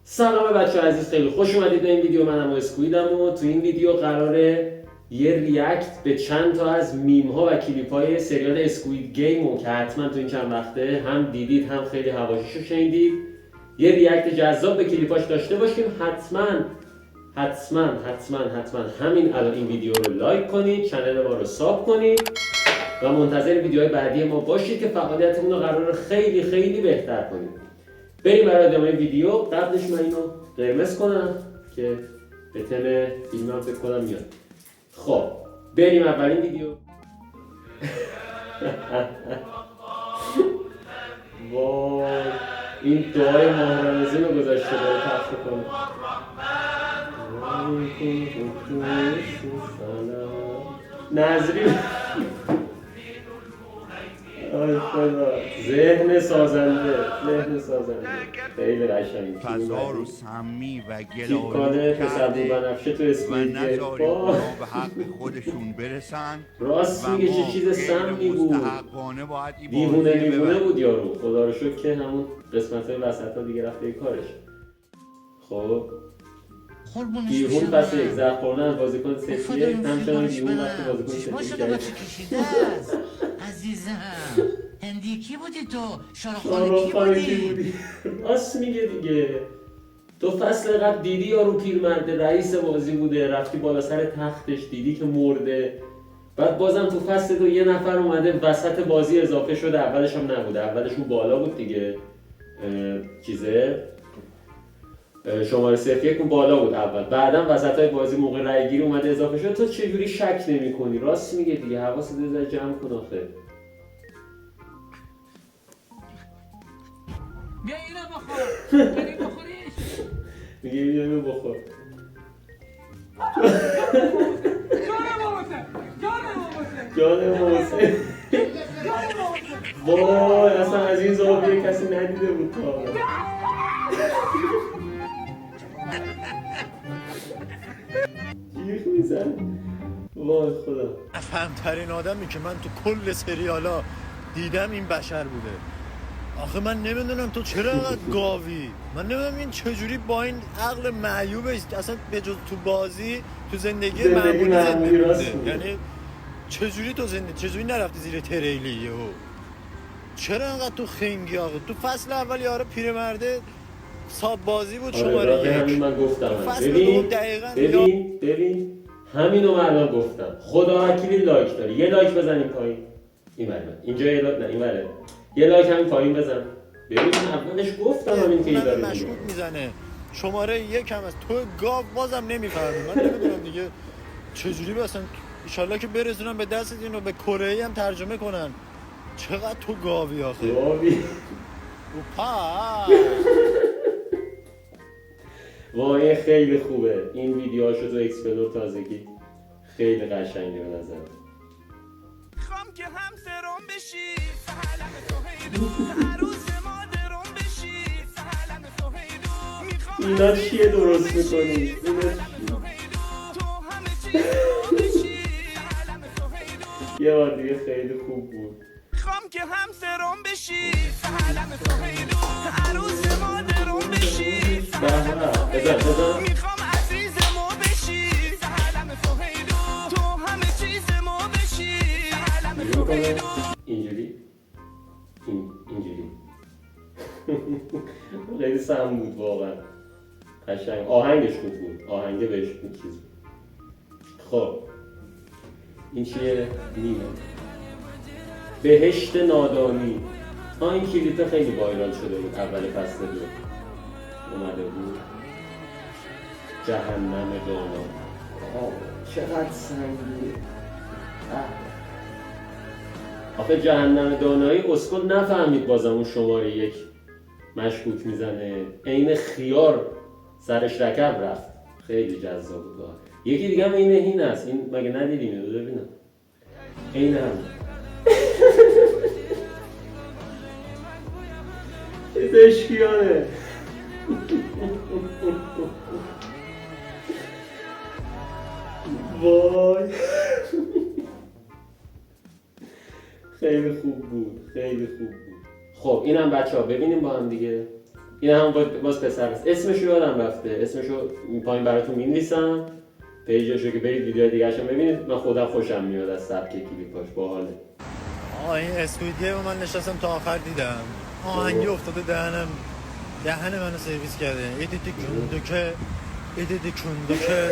سلام بچه عزیز، خیلی خوش اومدید به این ویدیو. منم اسکویدم و تو این ویدیو قراره یه ریاکت به چند تا از میم ها و کلیپ های سریال اسکوید گیم که حتما تو این چند وقته هم دیدید هم خیلی حواشیشو شنیدید، یه ریاکت جذاب به کلیپاش داشته باشیم. حتما همین الان این ویدیو رو لایک کنید، کانال ما رو ساب کنید و منتظر ویدیوهای بعدی ما باشید که فعالیتمون رو قراره خیلی بهتر کنیم. بریم برای ادامه ویدیو. قبلش من اینو قرمز کنم که به تم فیلمم فکر کنم میاد. خب بریم اولین ویدیو. وای این دعای ماه رمضان رو گذاشته داره پخش کنه. نظری آی خدا، ذهن سازنده خیلی قشنگ. فضا رو سمی و گلالود کرده و نذاریم اونا به حق خودشون برسن. راست میگه، چه چیز سمی بود. دیوونه بود یارو. خدا رو شکر که همون قسمت های وسط ها دیگه رفته کارش. خب دیوون پس یک زهر خوردن بازیکن سفیه، همچنان دیوون وقتی بازیکن سفیه کرد. عزیزم هندی کی بودی تو؟ شاروخان کی بودی؟ راست میگه دیگه. تو فصل قبل دیدی یارو پیرمرده رئیس بازی بوده، رفتی بالا سر تختش دیدی که مرده. بعد بازم تو فصل دو یه نفر اومده وسط بازی اضافه شده، اولش هم نبوده، اولش اون بالا بود دیگه. شماره 01 اون بالا بود اول، بعدم وسطای بازی موقع رای گیری اومده اضافه شد. تو چجوری شک نمی‌کنی؟ راست میگه دیگه، حواست یه ذره جمع کن آخه. بیا اینو بخور. بری بخوریش. میگه بیا اینو بخور. جان محسن. وای اصلا از این زاویه کسی ندیده بود تا. جیغ میزن. وای خدا. افهمترین آدمی که من تو کل سریالا دیدم این بشر بوده. آخه من نمیدونم تو چرا اینقدر گاوی. من نمیدونم این چجوری با این عقل معیوبش اصلا به جز تو بازی تو زندگی معمولی زنده. یعنی چجوری نرفتی زیر تریلی یهو؟ چرا اینقدر تو خنگی آقا؟ تو فصل اول یارو پیرمرده ساب بازی بود شماره 1. همین من گفتم. فصل دوم دقیقاً ببین همینو من الان گفتم. خدا وکیلی لایک داری. یه لایک بزن این پایین. این بره. اینجا یه لایک نه این بره. یه لایک همین پایین بزن. ببین اولش گفتم همین که داره مشکوک میزنه. شماره 1 هم از تو گاو بازم نمیفهمم. من نمیدونم دیگه چجوری مثلا ان شاءالله که برسونم به دست اینو به کره ای هم ترجمه کنن. چقدر تو گاوی آخه. گاوی. وای خیلی خوبه. این ویدیوهاشو تو اکسپلور تازگی خیلی قشنگه به نظر. میخوام که هم سرم بشی سهلم سهیدو عروس مادرم بشی سهلم سهیدو. اینا چیه درست میکنی؟ تو همه چیز ما بشی سهلم سهیدو. یه بار دیگه خیلی خوب بود. میخوام که هم سرم بشی سهلم سهیدو عروس مادرم بشی سهلم سهیدو. میخوام عزیز ما بشی سهلم سهیدو تو همه چیز ما بشی سهلم سهیدو. اینجوری خیلی سم بود واقعا. قشنگ آهنگش خوب بود. آهنگ بهش بود چیز بود. خب این چیه؟ نیمه بهشت نادانی. این کلیپ خیلی وایرال شده بود. اول فصل 2 اومده بود. جهنم دانا. چقدر سنگینه. آخه جهنم دانایی اسکل نفهمید بازم اون شماره 1 مشکوک میزنه. عین خیار سرش رکب رفت. خیلی جذاب بود. یکی دیگه هم این است. این مگه ندیدیم اینو؟ ببینم. عین هم. چه دشکیانه. وای خیلی خوب بود. خب اینم بچه ها ببینیم با هم دیگه. این هم باز پسر است. اسمشو یادم رفته، اسمشو پایین براتون می‌نویسم، پیجشو که برید ویدیو دیگه‌شو ببینید. من خودم خوشم میاد از سبک کلیپاش، باحاله. این اسکوید گیم من نشستم تا آخر دیدم، آهنگی افتاده دهن منو سرویس کرده. ایدیتی کندکه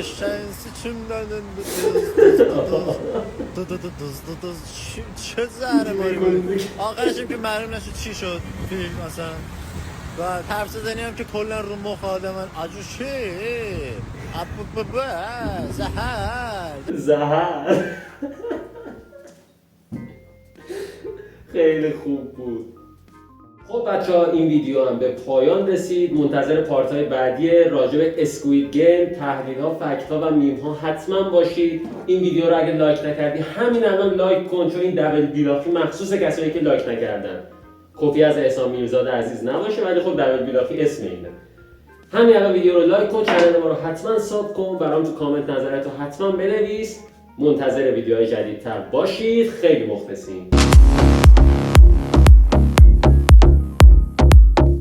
شانسی چون دادن چه زهره ماری بود. آخرشم که معلوم نشد چی شد فیلم اصلا. و حرف زدنی هم که کلا رو مخ آدم من عجوشی زهر خیلی خوب بود. خب بچه‌ها این ویدیو هم به پایان رسید. منتظر پارت‌های بعدی راجع به اسکوید گیم، تحلیل‌ها، فکت‌ها و میم‌ها حتما باشید. این ویدیو رو اگه لایک نکردی همین الان لایک کن، چون این دبل بیلاخی مخصوص کسایی که لایک نکردن. کپی از احسان میرزاد عزیز نباشه، ولی خب دبل بیلاخی اسم اینه. همین الان ویدیو رو لایک کن، کانال ما رو حتما ساب کن، برام تو کامنت نظرتو حتما بنویس. منتظر ویدیوهای جدیدتر باشید. خیلی مخلصیم.